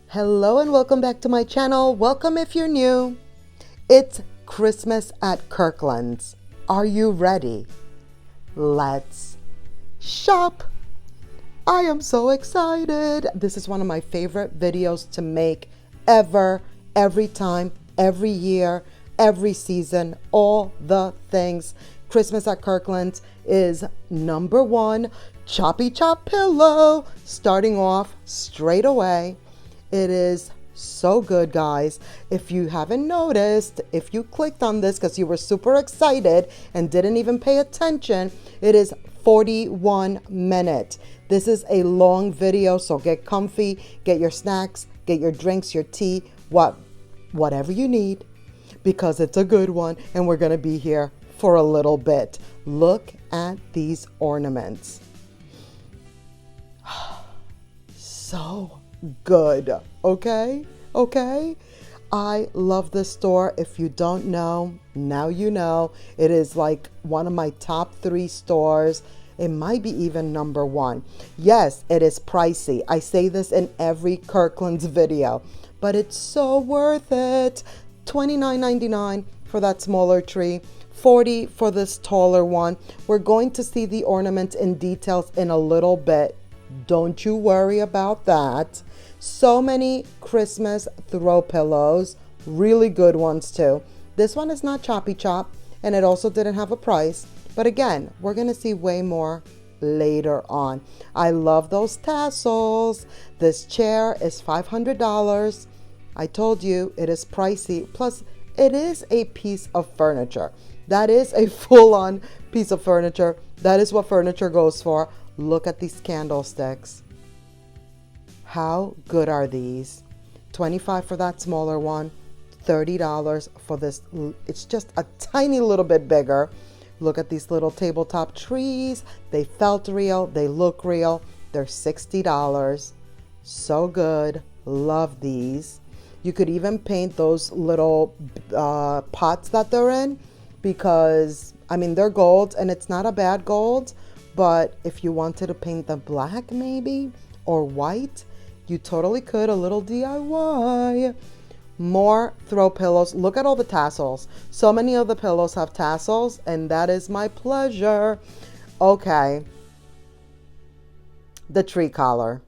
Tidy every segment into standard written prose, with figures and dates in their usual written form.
Hello and welcome back to my channel. Welcome if you're new. It's Christmas at Kirkland's. Are you ready? Let's shop. I am so excited. This is one of my favorite videos to make ever, every time, every year, every season, all the things. Christmas at Kirkland's is number one. Choppy Chop pillow. Starting off straight away. It is so good, guys. If you haven't noticed, if you clicked on this because you were super excited and didn't even pay attention, it is 41 minutes. This is a long video, so get comfy, get your snacks, get your drinks, your tea, whatever you need, because it's a good one and we're going to be here for a little bit. Look at these ornaments. So good. Okay. I love this store. If you don't know, now you know. It is like one of my top 3 stores. It might be even number 1. Yes, it is pricey. I say this in every Kirkland's video, but it's so worth it. $29.99 for that smaller tree, $40 for this taller one. We're going to see the ornaments in details in a little bit. Don't you worry about that. So many Christmas throw pillows, really good ones too. This one is not Choppy Chop, and it also didn't have a price. But again, we're going to see way more later on. I love those tassels. This chair is $500. I told you it is pricey. Plus, it is a piece of furniture. That is a full-on piece of furniture. That is what furniture goes for. Look at these candlesticks. How good are these? $25 for that smaller one, $30 for this. It's just a tiny little bit bigger. Look at these little tabletop trees. They felt real. They look real. They're $60. So good. Love these. You could even paint those little pots that they're in, because, I mean, they're gold and it's not a bad gold. But if you wanted to paint them black maybe or white, you totally could. A little DIY. More throw pillows. Look at all the tassels. So many of the pillows have tassels, and that is my pleasure. Okay. The tree collar.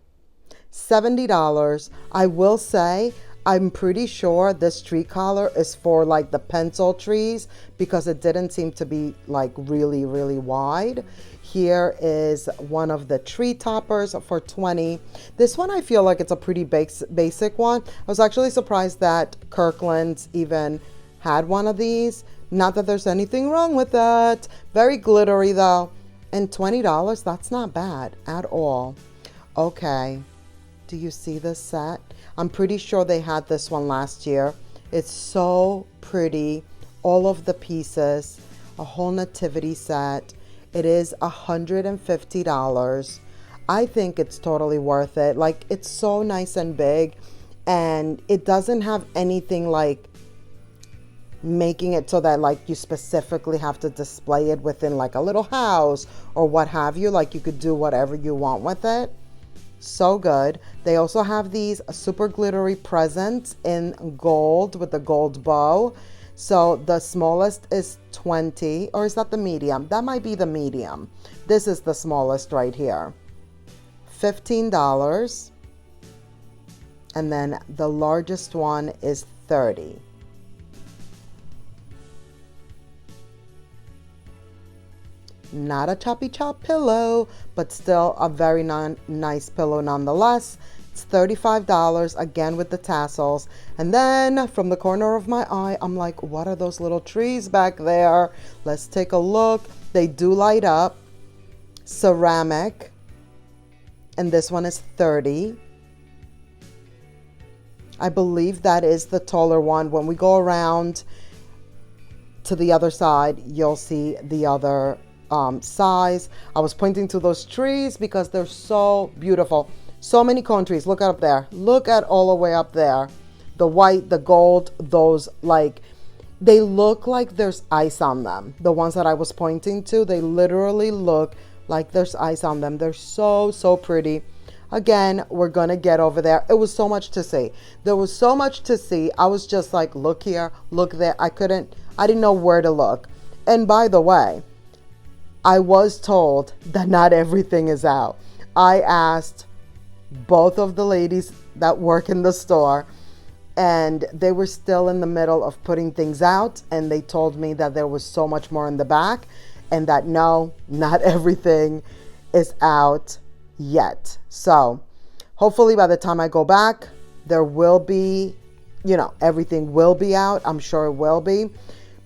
$70. I will say, I'm pretty sure this tree collar is for like the pencil trees, because it didn't seem to be like really wide. Here is one of the tree toppers for $20. This one, I feel like it's a pretty basic one. I was actually surprised that Kirkland's even had one of these. Not that there's anything wrong with that. Very glittery though. And $20, that's not bad at all. Okay. Do you see this set? I'm pretty sure they had this one last year. It's so pretty. All of the pieces. A whole nativity set. It is $150. I think it's totally worth it. Like, it's so nice and big, and it doesn't have anything like making it so that like you specifically have to display it within like a little house or what have you. Like, you could do whatever you want with it. So good. They also have these super glittery presents in gold with the gold bow. So the smallest is 20, or is that the medium? That might be the medium. This is the smallest right here. $15. And then the largest one is 30. Not a Choppy Chop pillow, but still a very nice pillow nonetheless. It's $35, again with the tassels. And then from the corner of my eye, I'm like, what are those little trees back there? Let's take a look. They do light up. Ceramic. And this one is $30. I believe that is the taller one. When we go around to the other side, you'll see the other size. I was pointing to those trees because they're so beautiful. So many cone trees. Look up there. Look at all the way up there. The white, the gold, those, like, they look like there's ice on them. The ones that I was pointing to, they literally look like there's ice on them. They're so pretty. again, we're going to get over there. It was so much to see. There was so much to see. I was just like, look here, look there. I didn't know where to look. And by the way, I was told that not everything is out. I asked both of the ladies that work in the store, and they were still in the middle of putting things out, and they told me that there was so much more in the back, and that no, not everything is out yet. So hopefully by the time I go back, there will be, everything will be out. I'm sure it will be.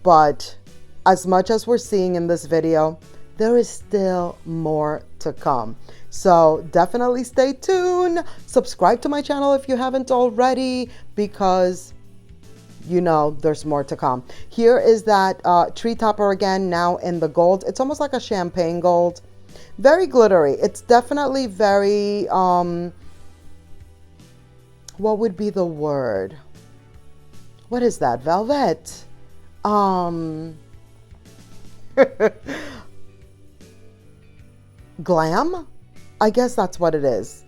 But as much as we're seeing in this video, there is still more to come. So definitely stay tuned. Subscribe to my channel if you haven't already, because there's more to come. Here is that tree topper again, now in the gold. It's almost like a champagne gold. Very glittery. It's definitely very, what would be the word? What is that? Velvet. Glam? I guess that's what it is.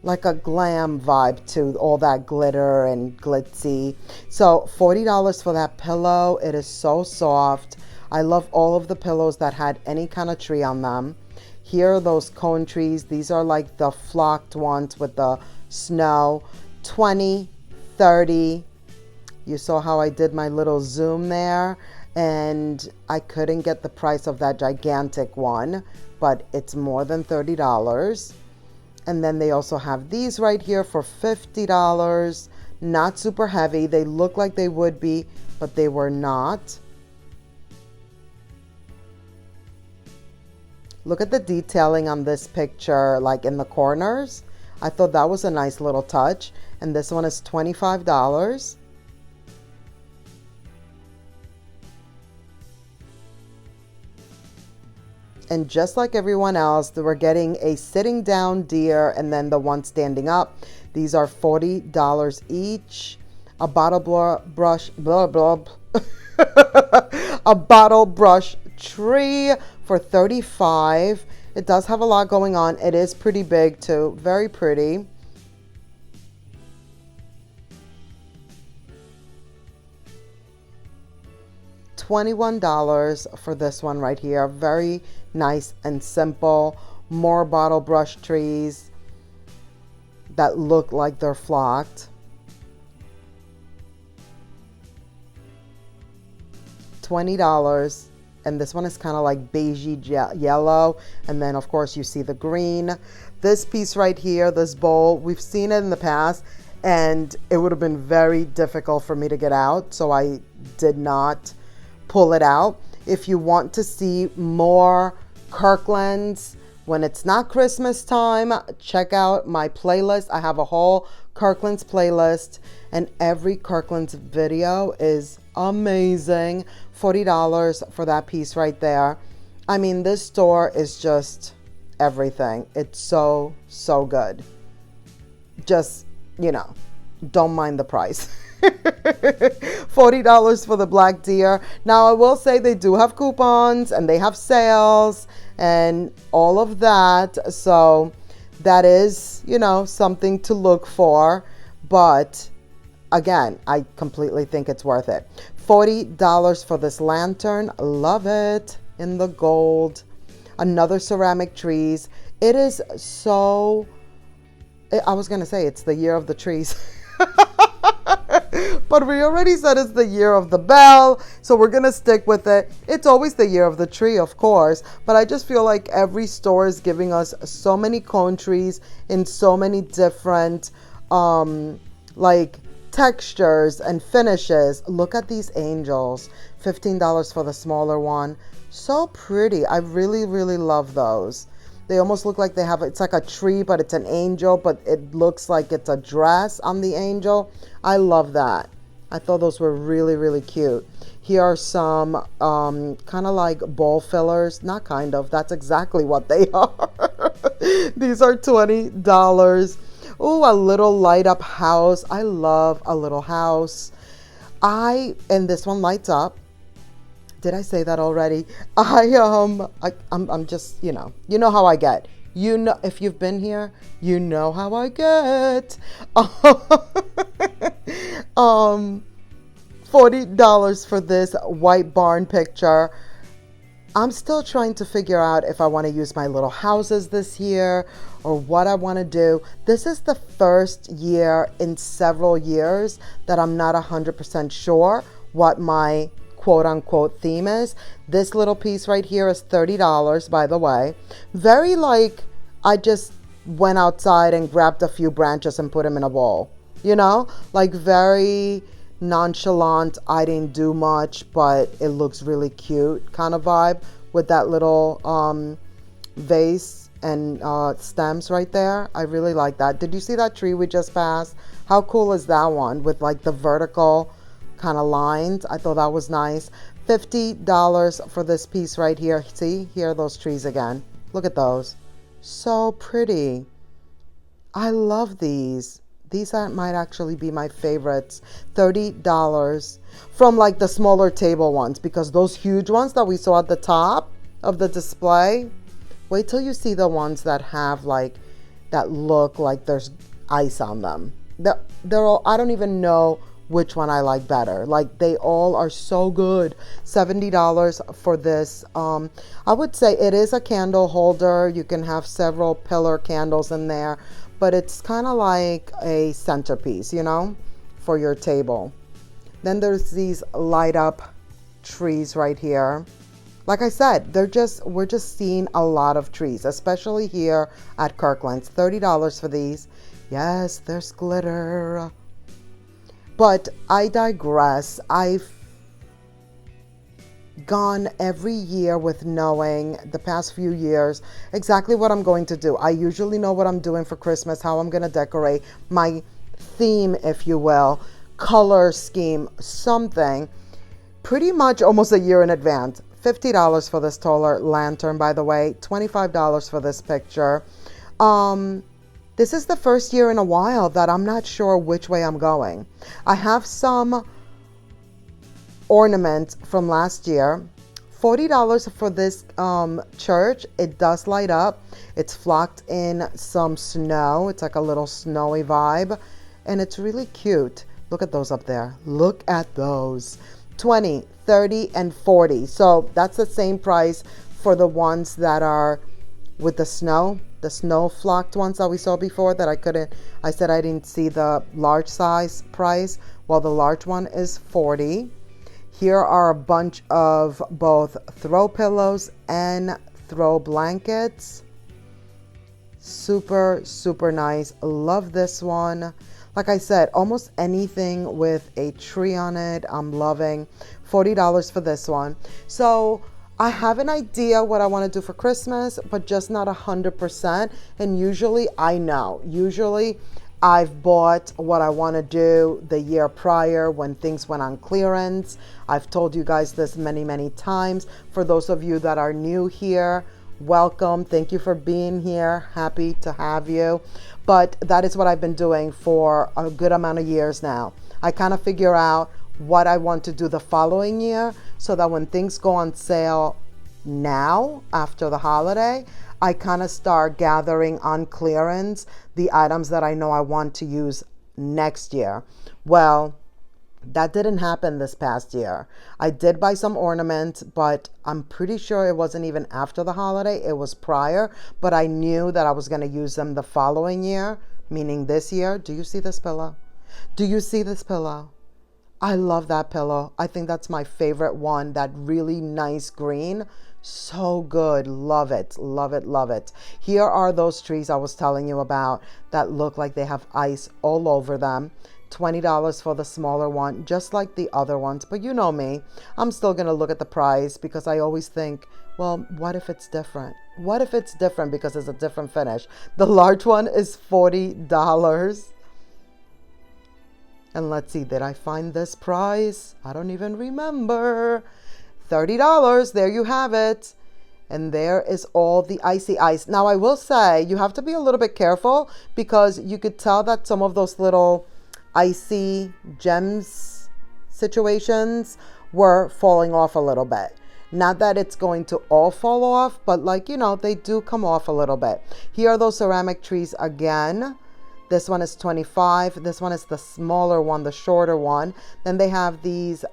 Like a glam vibe to all that glitter and glitzy. So $40 for that pillow. It is so soft. I love all of the pillows that had any kind of tree on them. Here are those cone trees. These are like the flocked ones with the snow. 20, 30. You saw how I did my little zoom there, and I couldn't get the price of that gigantic one, but it's more than $30. And then they also have these right here for $50. Not super heavy. They look like they would be, but they were not. Look at the detailing on this picture, like in the corners. I thought that was a nice little touch. And this one is $25. And just like everyone else, we're getting a sitting down deer and then the one standing up. These are $40 each. A bottle brush, blah, blah. A bottle brush tree for $35. It does have a lot going on. It is pretty big too. Very pretty. $21 for this one right here. Very nice and simple. More bottle brush trees that look like they're flocked. $20. And this one is kind of like beigey yellow. And then of course you see the green. This piece right here, this bowl, we've seen it in the past, and it would have been very difficult for me to get out. So I did not pull it out. If you want to see more Kirkland's when it's not Christmas time, check out my playlist. I have a whole Kirkland's playlist, and every Kirkland's video is amazing. $40 for that piece right there. I mean, this store is just everything. It's so good. Just, don't mind the price. $40 for the black deer. Now I will say they do have coupons and they have sales and all of that, so that is something to look for. But again, I completely think it's worth it. $40 for this lantern. Love it, in the gold. Another ceramic trees. It is so, I was gonna say it's the year of the trees. But we already said it's the year of the bell, so we're gonna stick with it. It's always the year of the tree, of course, but I just feel like every store is giving us so many cone trees in so many different like textures and finishes. Look at these angels. $15 for the smaller one. So pretty. I really love those. They almost look like they have, it's like a tree, but it's an angel, but it looks like it's a dress on the angel. I love that. I thought those were really cute. Here are some kind of like bowl fillers. Not kind of, that's exactly what they are. These are $20. Oh, a little light up house. I love a little house. And this one lights up. Did I say that already? I'm just, you know how I get. You know, if you've been here, you know how I get. um, $40 for this white barn picture. I'm still trying to figure out if I want to use my little houses this year or what I want to do. This is the first year in several years that I'm not 100% sure what my quote unquote theme is. This little piece right here is $30, by the way. Very like I just went outside and grabbed a few branches and put them in a bowl. You know, like very nonchalant, I didn't do much, but it looks really cute kind of vibe with that little vase and stems right there. I really like that. Did you see that tree we just passed? How cool is that one with like the vertical kind of lines? I thought that was nice. $50 for this piece right here. See, here are those trees again. Look at those. So pretty. I love these. These might actually be my favorites. $30 from like the smaller table ones, because those huge ones that we saw at the top of the display, wait till you see the ones that have like, that look like there's ice on them. They're all, I don't even know which one I like better. Like they all are so good. $70 for this. I would say it is a candle holder. You can have several pillar candles in there, but it's kind of like a centerpiece, you know, for your table. Then there's these light up trees right here. Like I said, we're just seeing a lot of trees, especially here at Kirkland's. $30 for these. Yes, there's glitter. But I digress. I've gone every year with knowing the past few years exactly what I'm going to do. I usually know what I'm doing for Christmas, how I'm going to decorate, my theme, if you will, color scheme, something pretty much almost a year in advance. $50 for this taller lantern, by the way, $25 for this picture. This is the first year in a while that I'm not sure which way I'm going. I have some ornament from last year. $40 for this church. It does light up. It's flocked in some snow. It's like a little snowy vibe, and it's really cute. Look at those up there. Look at those. 20, 30, and 40. So that's the same price for the ones that are with the snow flocked ones that we saw before that I said I didn't see the large size price. Well, the large one is 40. Here are a bunch of both throw pillows and throw blankets. Super, super nice. Love this one. Like I said, almost anything with a tree on it, I'm loving. $40 for this one. So I have an idea what I want to do for Christmas, but just not 100%. And usually I know. Usually I've bought what I want to do the year prior when things went on clearance. I've told you guys this many, many times. For those of you that are new here, welcome. Thank you for being here. Happy to have you. But that is what I've been doing for a good amount of years now. I kind of figure out what I want to do the following year so that when things go on sale now after the holiday, I kind of start gathering on clearance the items that I know I want to use next year. Well, that didn't happen this past year. I did buy some ornaments, but I'm pretty sure it wasn't even after the holiday. It was prior, but I knew that I was going to use them the following year, meaning this year. Do you see this pillow? Do you see this pillow? I love that pillow. I think that's my favorite one, that really nice green. So good. Love it. Love it. Love it. Here are those trees I was telling you about that look like they have ice all over them. $20 for the smaller one, just like the other ones. But you know me, I'm still going to look at the price because I always think, well, what if it's different? What if it's different because it's a different finish? The large one is $40. And let's see, did I find this price? I don't even remember. $30. There you have it. And there is all the icy ice. Now, I will say you have to be a little bit careful because you could tell that some of those little icy gems situations were falling off a little bit. Not that it's going to all fall off, but like, you know, they do come off a little bit. Here are those ceramic trees again. This one is 25. This one is the smaller one, the shorter one. Then they have these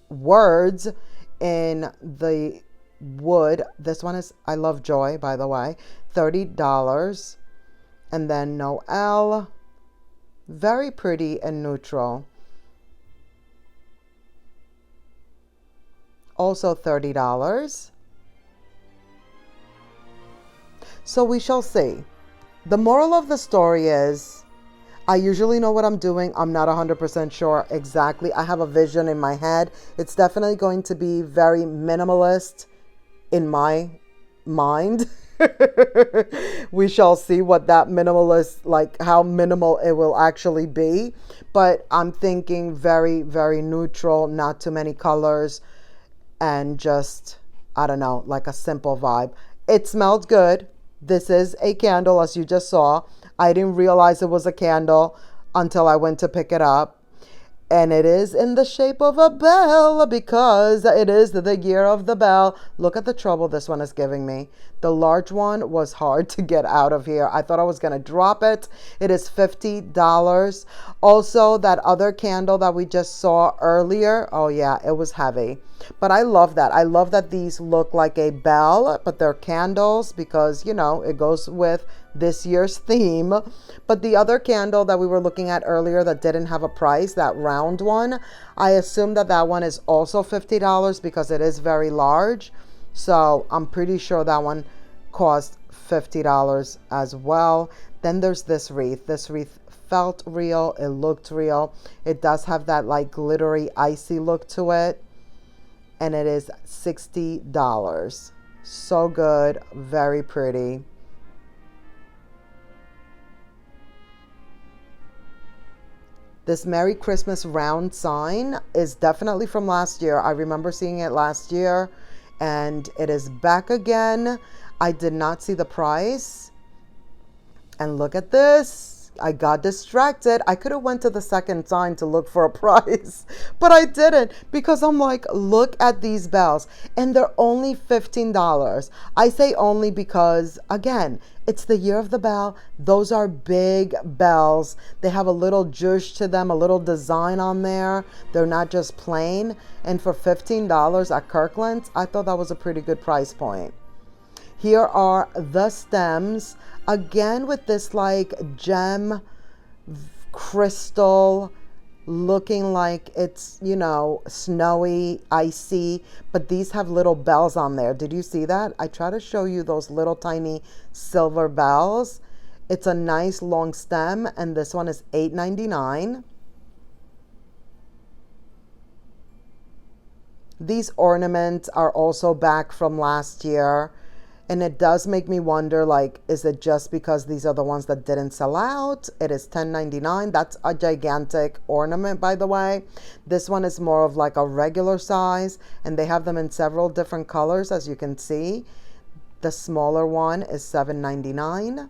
words in the wood. This one is I Love Joy, by the way, $30. And then Noel, very pretty and neutral, also $30. So we shall see. The moral of the story is, I usually know what I'm doing. I'm not 100% sure exactly. I have a vision in my head. It's definitely going to be very minimalist in my mind. We shall see what that minimalist, like how minimal it will actually be. But I'm thinking very, very neutral, not too many colors, and just, I don't know, like a simple vibe. It smelled good. This is a candle, as you just saw. I didn't realize it was a candle until I went to pick it up. And it is in the shape of a bell because it is the year of the bell. Look at the trouble this one is giving me. The large one was hard to get out of here. I thought I was going to drop it. It is $50. Also, that other candle that we just saw earlier. Oh yeah, it was heavy. But I love that. I love that these look like a bell, but they're candles because, you know, it goes with this year's theme. But the other candle that we were looking at earlier that didn't have a price, that round one, I assume that that one is also $50 because it is very large. So I'm pretty sure that one cost $50 as well. Then there's this wreath. This wreath felt real. It looked real. It does have that like glittery, icy look to it. And it is $60. So good. Very pretty. This Merry Christmas round sign is definitely from last year. I remember seeing it last year, and it is back again. I did not see the price. And look at this. I got distracted. I could have went to the second sign to look for a price, but I didn't because I'm like, look at these bells and they're only $15. I say only because, again, it's the year of the bell. Those are big bells. They have a little zhuzh to them, a little design on there. They're not just plain. And for $15 at Kirkland's, I thought that was a pretty good price point. Here are the stems, again with this like gem crystal looking like it's, you know, snowy, icy, but these have little bells on there. Did you see that? I try to show you those little tiny silver bells. It's a nice long stem, and this one is $8.99. These ornaments are also back from last year. And it does make me wonder, like, is it just because these are the ones that didn't sell out? It is $10.99. That's a gigantic ornament, by the way. This one is more of like a regular size, and they have them in several different colors, as you can see. The smaller one is $7.99.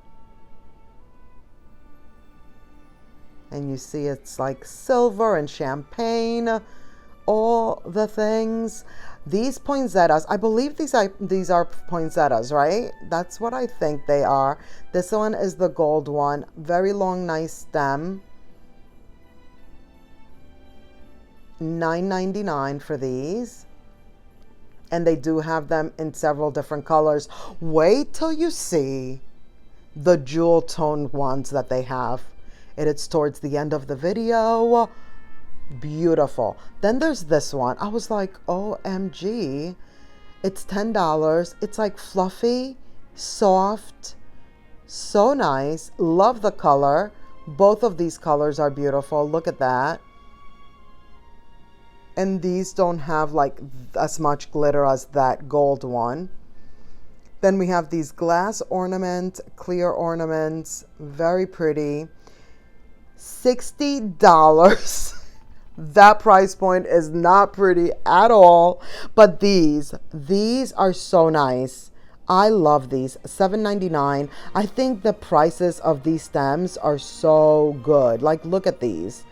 And you see it's like silver and champagne, all the things. These poinsettias, I believe these are poinsettias, right? That's what I think they are. This one is the gold one. Very long, nice stem. $9.99 for these. And they do have them in several different colors. Wait till you see the jewel tone ones that they have. It's towards the end of the video. Beautiful. Then there's this one. I was like, OMG. It's $10. It's like fluffy, soft, so nice. Love the color. Both of these colors are beautiful. Look at that. And these don't have like as much glitter as that gold one. Then we have these glass ornament, clear ornaments. Very pretty. $60. That price point is not pretty at all, but these are so nice. I love these. $7.99. I think the prices of these stems are so good. Like, look at these.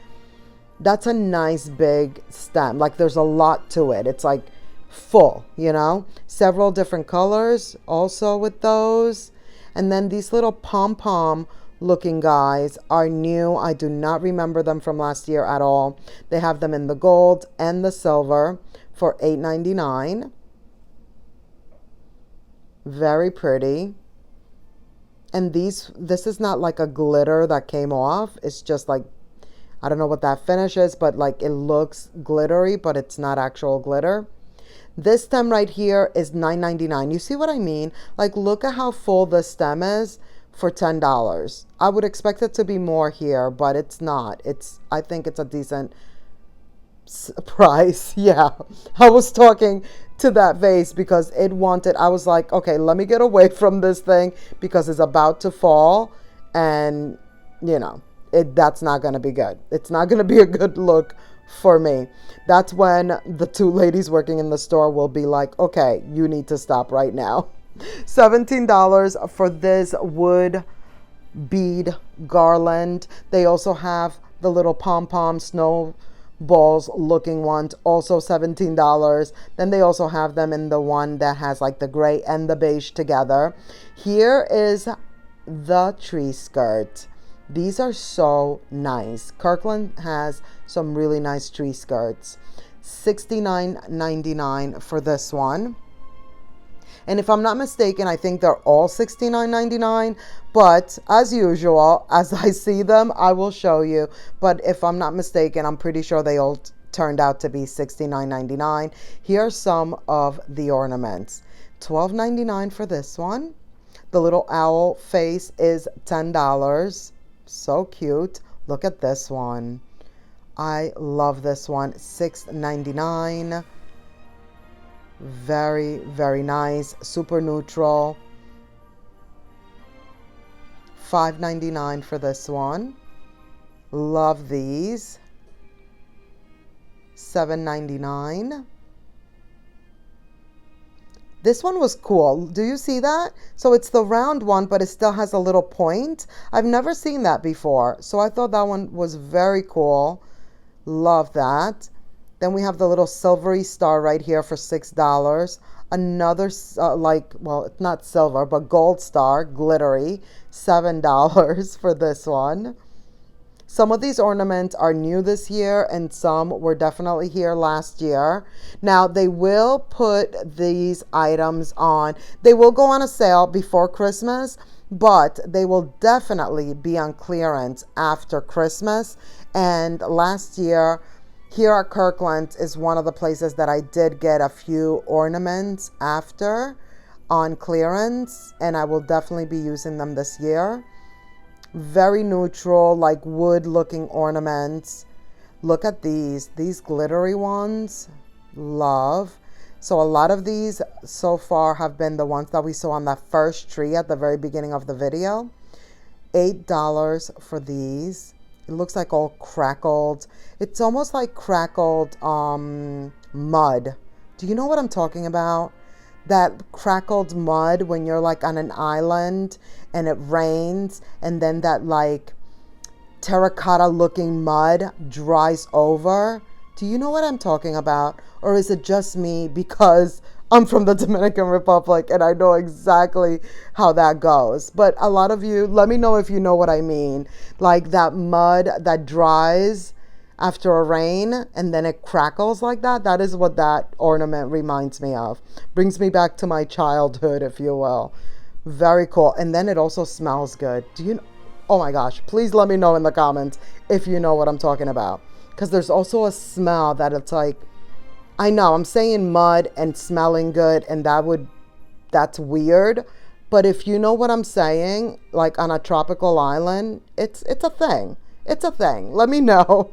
That's a nice big stem. Like, there's a lot to it. It's like full, you know, several different colors also with those. And then these little pom-pom looking guys are new. I do not remember them from last year at all. They have them in the gold and the silver for $8.99. Very pretty. And this is not like a glitter that came off. It's just like, I don't know what that finish is, but like it looks glittery, but it's not actual glitter. This stem right here is $9.99. You see what I mean? Like, look at how full the stem is for $10. I would expect it to be more here, but it's not. I think it's a decent price. Yeah, I was talking to that vase because it wanted, I was like, okay, let me get away from this thing because it's about to fall, and you know, that's not going to be good. It's not going to be a good look for me. That's when the two ladies working in the store will be like, okay, you need to stop right now. $17 for this wood bead garland. They also have the little pom-pom snowballs looking ones, also $17. Then they also have them in the one that has like the gray and the beige together. Here is the tree skirt. These are so nice. Kirkland has some really nice tree skirts. $69.99 for this one. And if I'm not mistaken, I think they're all $69.99. But as usual, as I see them, I will show you. But if I'm not mistaken, I'm pretty sure they all turned out to be $69.99. Here are some of the ornaments. $12.99 for this one. The little owl face is $10. So cute. Look at this one. I love this one. $6.99. Very, very nice. Super neutral. $5.99 for this one. Love these. $7.99. This one was cool. Do you see that? So it's the round one, but it still has a little point. I've never seen that before. So I thought that one was very cool. Love that. Then we have the little silvery star right here for $6. Another, well, it's not silver, but gold star, glittery, $7 for this one. Some of these ornaments are new this year, and some were definitely here last year. Now, they will put these items on. They will go on a sale before Christmas, but they will definitely be on clearance after Christmas. And last year, here at Kirkland's is one of the places that I did get a few ornaments after on clearance, and I will definitely be using them this year. Very neutral, like wood looking ornaments. Look at these glittery ones. Love. So a lot of these so far have been the ones that we saw on that first tree at the very beginning of the video. $8 for these. It looks like all crackled. It's almost like crackled mud. Do you know what I'm talking about? That crackled mud when you're like on an island and it rains, and then that like terracotta looking mud dries over. Do you know what I'm talking about? Or is it just me because I'm from the Dominican Republic and I know exactly how that goes? But a lot of you, let me know if you know what I mean. Like that mud that dries after a rain and then it crackles like that. That is what that ornament reminds me of. Brings me back to my childhood, if you will. Very cool. And then it also smells good. Do you know? Oh my gosh, please let me know in the comments if you know what I'm talking about. Because there's also a smell that it's like, I know I'm saying mud and smelling good, and that's weird. But if you know what I'm saying, like on a tropical island, it's a thing. It's a thing. Let me know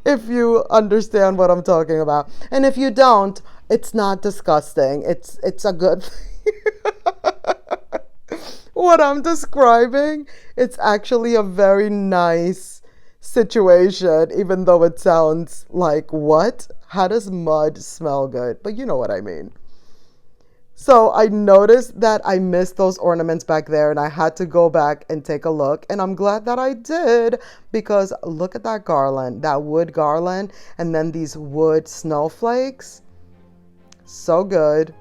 if you understand what I'm talking about. And if you don't, it's not disgusting. It's a good thing. What I'm describing, it's actually a very nice situation, even though it sounds like, what? How does mud smell good? But you know what I mean. So I noticed that I missed those ornaments back there, and I had to go back and take a look, and I'm glad that I did, because look at that garland, that wood garland, and then these wood snowflakes. So good.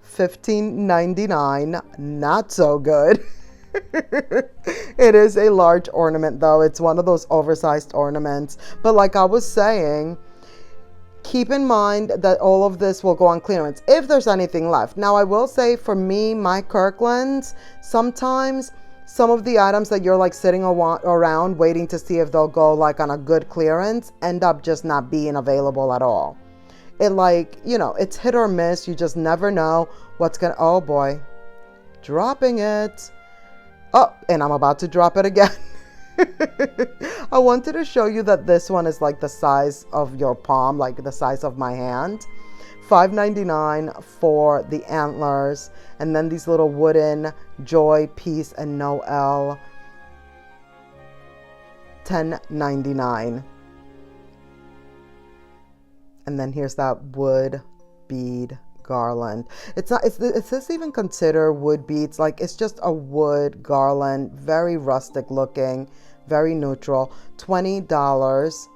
$15.99. Not so good. It is a large ornament though. It's one of those oversized ornaments. But like I was saying, keep in mind that all of this will go on clearance if there's anything left. Now, I will say for me, my Kirkland's, sometimes some of the items that you're like sitting around waiting to see if they'll go like on a good clearance end up just not being available at all. It like, you know, it's hit or miss. You just never know what's gonna, oh boy, dropping it. Oh, and I'm about to drop it again. I wanted to show you that this one is like the size of your palm, like the size of my hand. $5.99 for the antlers, and then these little wooden Joy, Peace, and Noel. $10.99. And then here's that wood bead garland. It's not, is this even considered wood beads? Like, it's just a wood garland, very rustic looking, very neutral. $20.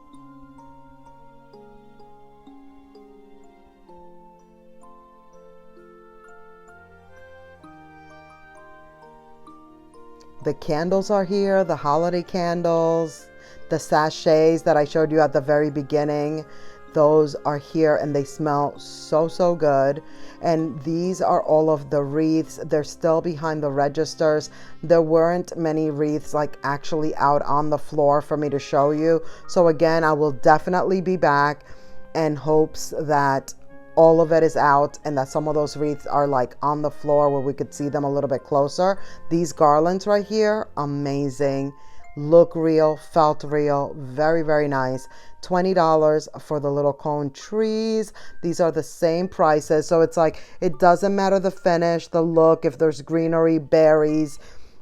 The candles are here, the holiday candles, the sachets that I showed you at the very beginning. Those are here and they smell so, so good. And these are all of the wreaths. They're still behind the registers. There weren't many wreaths like actually out on the floor for me to show you. So again, I will definitely be back in hopes that all of it is out and that some of those wreaths are like on the floor where we could see them a little bit closer. These garlands right here, amazing. Look real, felt real, very, very nice. $20 for the little cone trees. These are the same prices. So it's like, it doesn't matter the finish, the look, if there's greenery, berries,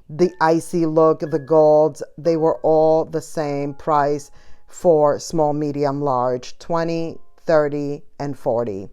the icy look, the golds, they were all the same price for small, medium, large, 20, 30, and 40.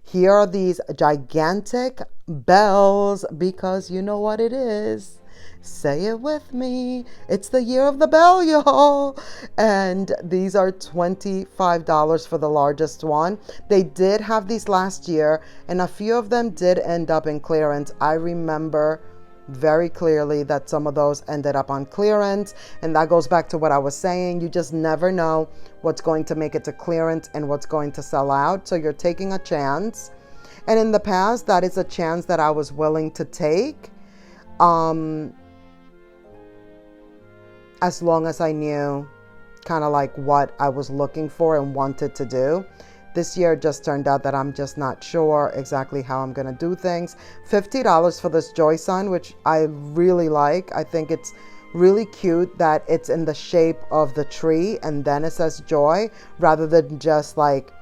Here are these gigantic bells because you know what it is. Say it with me. It's the year of the bell, y'all. And these are $25 for the largest one. They did have these last year, and a few of them did end up in clearance. I remember very clearly that some of those ended up on clearance, and that goes back to what I was saying. You just never know what's going to make it to clearance and what's going to sell out. So you're taking a chance. And in the past, that is a chance that I was willing to take. As long as I knew kind of like what I was looking for and wanted to do. This year just turned out that I'm just not sure exactly how I'm going to do things. $50 for this Joy Sign, which I really like. I think it's really cute that it's in the shape of the tree and then it says Joy rather than just like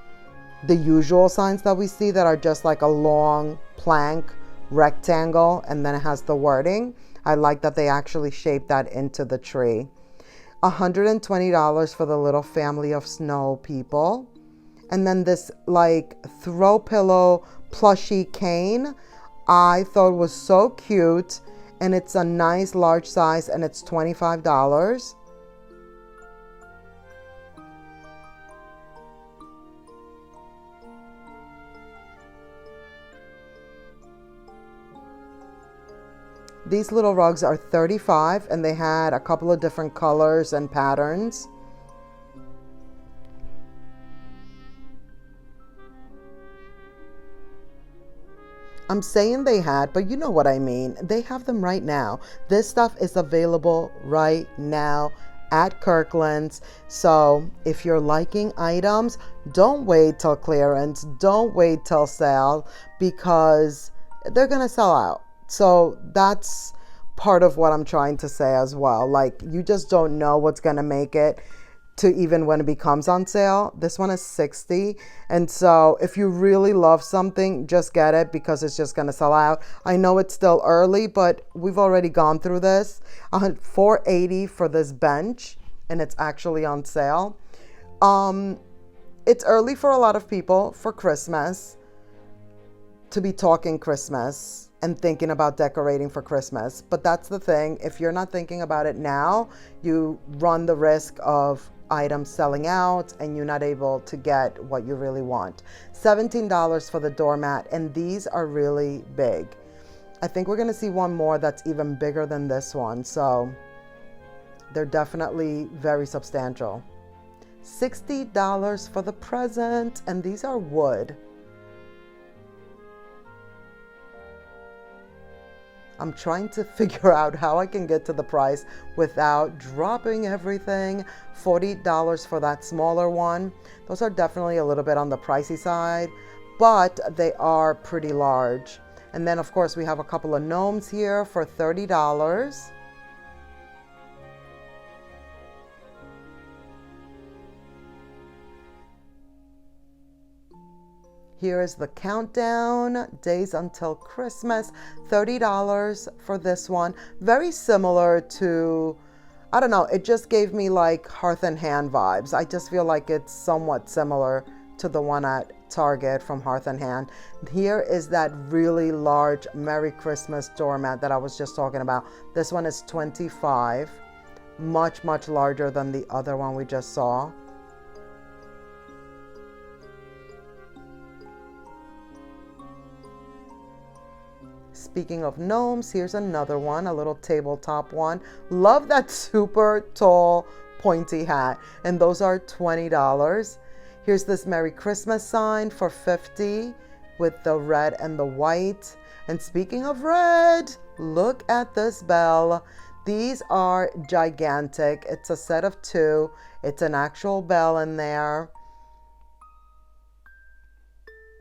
the usual signs that we see that are just like a long plank rectangle and then it has the wording. I like that they actually shaped that into the tree. $120 for the little family of snow people. And then this like throw pillow plushy cane, I thought was so cute. And it's a nice large size and it's $25. These little rugs are $35 and they had a couple of different colors and patterns. I'm saying they had, but you know what I mean. They have them right now. This stuff is available right now at Kirkland's. So if you're liking items, don't wait till clearance. Don't wait till sale because they're going to sell out. So that's part of what I'm trying to say as well. Like, you just don't know what's going to make it to even when it becomes on sale. This one is $60. And so if you really love something, just get it because it's just going to sell out. I know it's still early, but we've already gone through this. $480 for this bench, and it's actually on sale. It's early for a lot of people for Christmas to be talking Christmas and thinking about decorating for Christmas. But that's the thing. If you're not thinking about it now, you run the risk of items selling out and you're not able to get what you really want. $17 for the doormat, and these are really big. I think we're gonna see one more that's even bigger than this one, so they're definitely very substantial. $60 for the present, and these are wood. I'm trying to figure out how I can get to the price without dropping everything. $40 for that smaller one. Those are definitely a little bit on the pricey side, but they are pretty large. And then of course we have a couple of gnomes here for $30. Here is the countdown, days until Christmas, $30 for this one. Very similar to, I don't know, it just gave me like Hearth and Hand vibes. I just feel like it's somewhat similar to the one at Target from Hearth and Hand. Here is that really large Merry Christmas doormat that I was just talking about. This one is $25, much, much larger than the other one we just saw. Speaking of gnomes, here's another one, a little tabletop one. Love that super tall pointy hat, and those are $20. Here's this Merry Christmas sign for $50 with the red and the white. And speaking of red, look at this bell. These are gigantic. It's a set of two. It's an actual bell in there.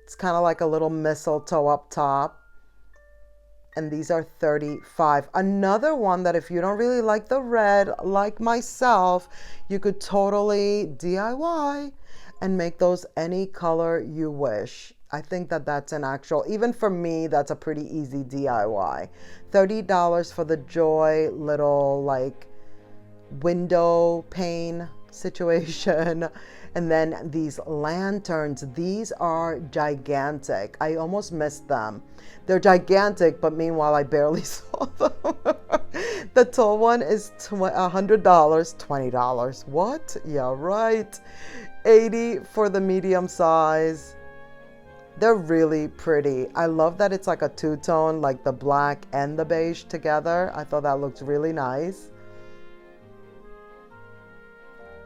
It's kind of like a little mistletoe up top. And these are $35. Another one that if you don't really like the red, like myself, you could totally DIY and make those any color you wish. I think that that's an actual, even for me, that's a pretty easy DIY. $30 for the joy little like window pane situation. And then these lanterns, these are gigantic. I almost missed them. They're gigantic, but meanwhile, I barely saw them. The tall one is $100, $20. What? Yeah, right. $80 for the medium size. They're really pretty. I love that it's like a two-tone, like the black and the beige together. I thought that looked really nice.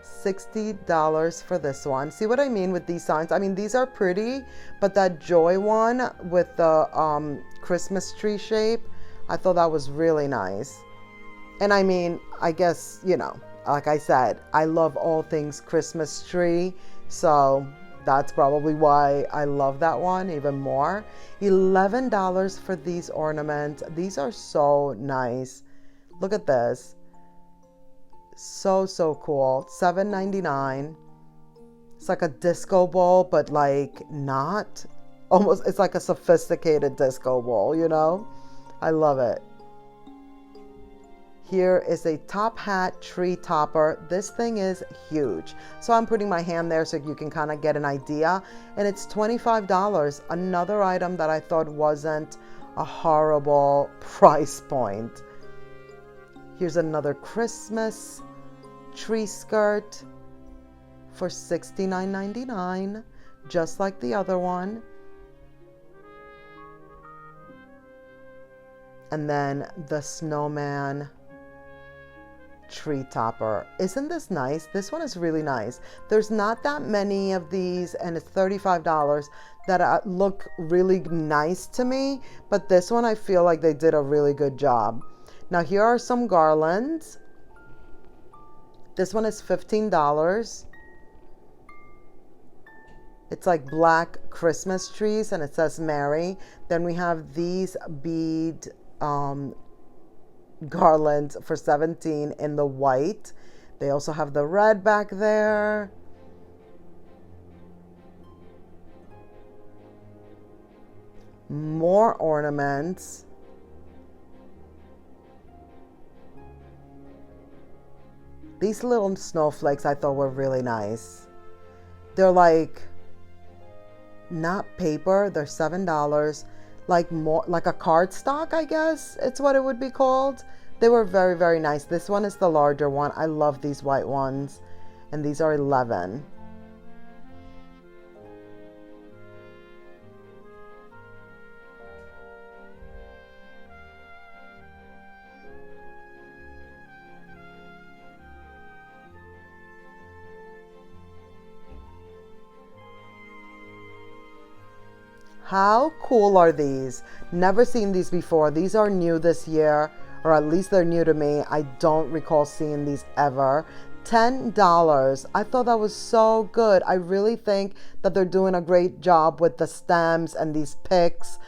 $60 for this one. See what I mean with these signs? I mean, these are pretty, but that joy one with the Christmas tree shape, I thought that was really nice. And I mean, I guess, you know, like I said, I love all things Christmas tree, so that's probably why I love that one even more. $11 for these ornaments. These are so nice. Look at this. So cool. $7.99. It's like a disco ball, but like not. Almost, it's like a sophisticated disco ball, you know? I love it. Here is a top hat tree topper. This thing is huge. So I'm putting my hand there so you can kind of get an idea. And it's $25. Another item that I thought wasn't a horrible price point. Here's another Christmas tree skirt for $69.99, just like the other one. And then the snowman tree topper. Isn't this nice? This one is really nice. There's not that many of these, and it's $35 that look really nice to me, but this one I feel like they did a really good job. Now here are some garlands. This one is $15. It's like black Christmas trees and it says Merry. Then we have these bead garlands for $17 in the white. They also have the red back there. More ornaments. These little snowflakes I thought were really nice. They're like not paper, they're $7, like more like a cardstock, I guess it's what it would be called. They were very nice. This one is the larger one. I love these white ones. and these are 11. How cool are these? Never seen these before. These are new this year, or at least they're new to me. I don't recall seeing these ever. $10. I thought that was so good. I really think that they're doing a great job with the stems and these picks.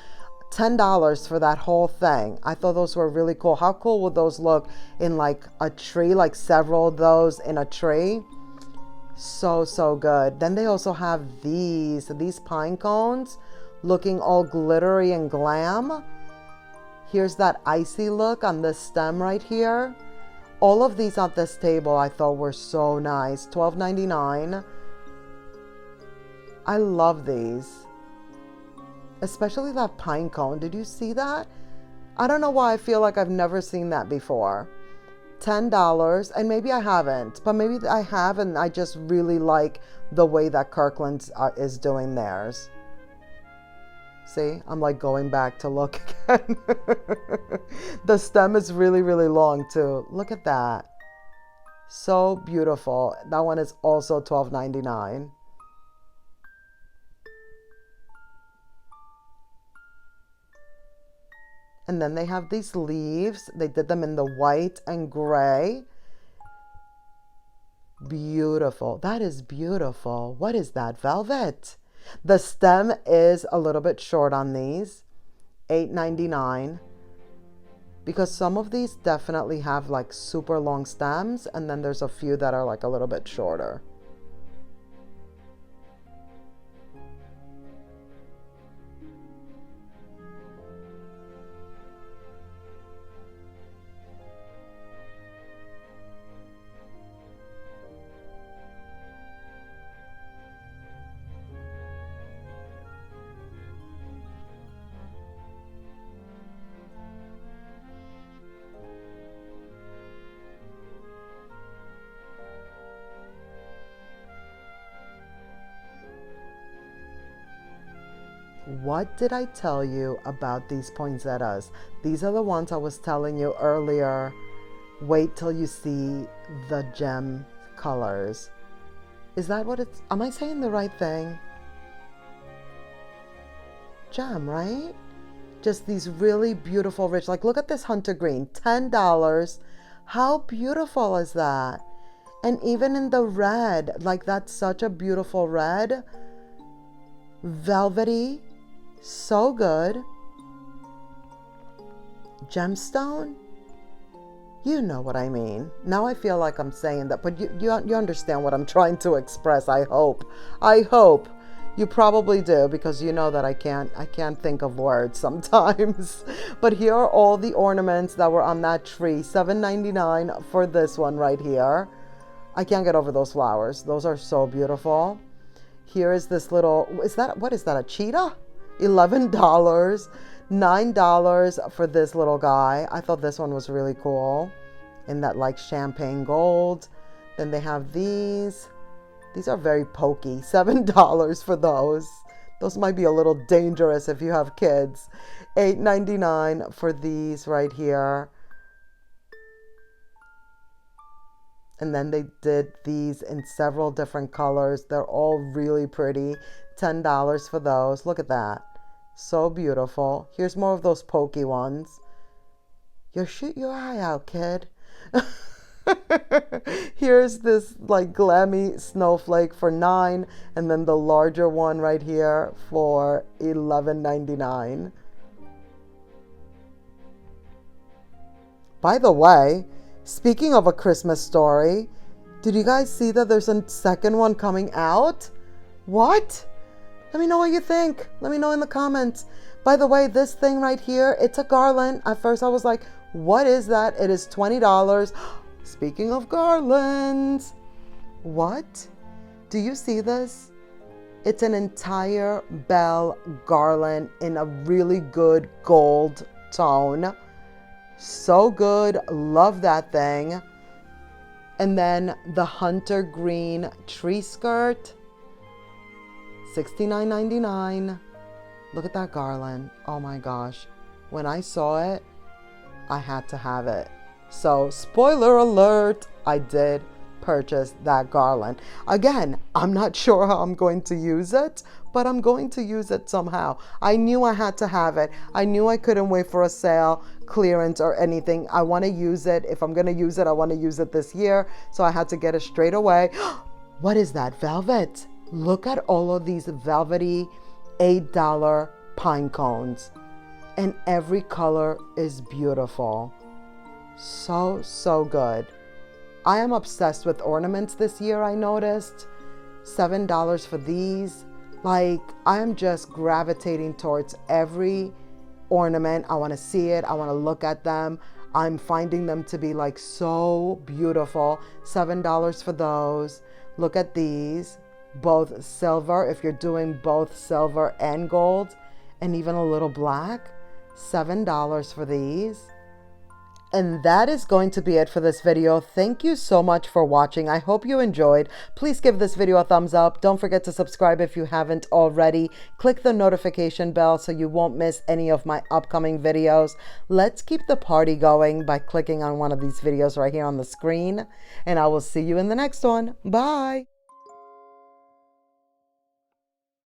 $10 for that whole thing. I thought those were really cool. How cool would those look in like a tree, like several of those in a tree? So good. Then they also have these pine cones looking all glittery and glam. Here's that icy look on this stem right here. All of these at this table I thought were so nice. $12.99. I love these. Especially that pine cone. Did you see that? I don't know why I feel like I've never seen that before. $10, and maybe I haven't, but maybe I have, and I just really like the way that Kirkland's is doing theirs. See, I'm like going back to look again. The stem is really, really long too. Look at that. So beautiful. That one is also $12.99. And then they have these leaves. They did them in the white and gray. Beautiful. That is beautiful. What is that? Velvet. The stem is a little bit short on these. $8.99. Because some of these definitely have like super long stems, and then there's a few that are like a little bit shorter. What did I tell you about these poinsettias? These are the ones I was telling you earlier. Wait till you see the gem colors. Is that what it's... Am I saying the right thing? Gem, right? Just these really beautiful, rich... Like, look at this hunter green. $10. How beautiful is that? And even in the red, like that's such a beautiful red. Velvety. So good. Gemstone? You know what I mean. Now I feel like I'm saying that, but you understand what I'm trying to express, I hope. I hope. You probably do, because you know that I can't think of words sometimes. But here are all the ornaments that were on that tree. $7.99 for this one right here. I can't get over those flowers. Those are so beautiful. Here is this little, what is that, a cheetah? $11. $9 for this little guy. I thought this one was really cool in that like champagne gold. Then they have these. These are very pokey. $7 for those. Those might be a little dangerous if you have kids. $8.99 for these right here. And then they did these in several different colors. They're all really pretty. $10 for those. Look at that. So beautiful. Here's more of those pokey ones. You shoot your eye out, kid. Here's this like glammy snowflake for $9, and then the larger one right here for $11.99. By the way, speaking of A Christmas Story, did you guys see that there's a second one coming out? What? Let me know what you think. Let me know in the comments. By the way, this thing right here, it's a garland. At first I was like, what is that? It is $20. Speaking of garlands, what? Do you see this? It's an entire bell garland in a really good gold tone. So good. Love that thing. And then the hunter green tree skirt, $69.99. Look at that garland. Oh my gosh. When I saw it, I had to have it. So spoiler alert, I did purchase that garland. Again, I'm not sure how I'm going to use it, but I'm going to use it somehow. I knew I had to have it. I knew I couldn't wait for a sale, clearance, or anything. I want to use it. If I'm going to use it, I want to use it this year. So I had to get it straight away. What is that? Velvet. Look at all of these velvety $8 pine cones. And every color is beautiful. So good. I am obsessed with ornaments this year, I noticed. $7 for these. Like, I am just gravitating towards every ornament. I want to see it. I want to look at them. I'm finding them to be like so beautiful. $7 for those. Look at these. Both silver, if you're doing both silver and gold, and even a little black. $7 for these. And that is going to be it for this video. Thank you so much for watching. I hope you enjoyed. Please give this video a thumbs up. Don't forget to subscribe if you haven't already. Click the notification bell so you won't miss any of my upcoming videos. Let's keep the party going by clicking on one of these videos right here on the screen. And I will see you in the next one. Bye.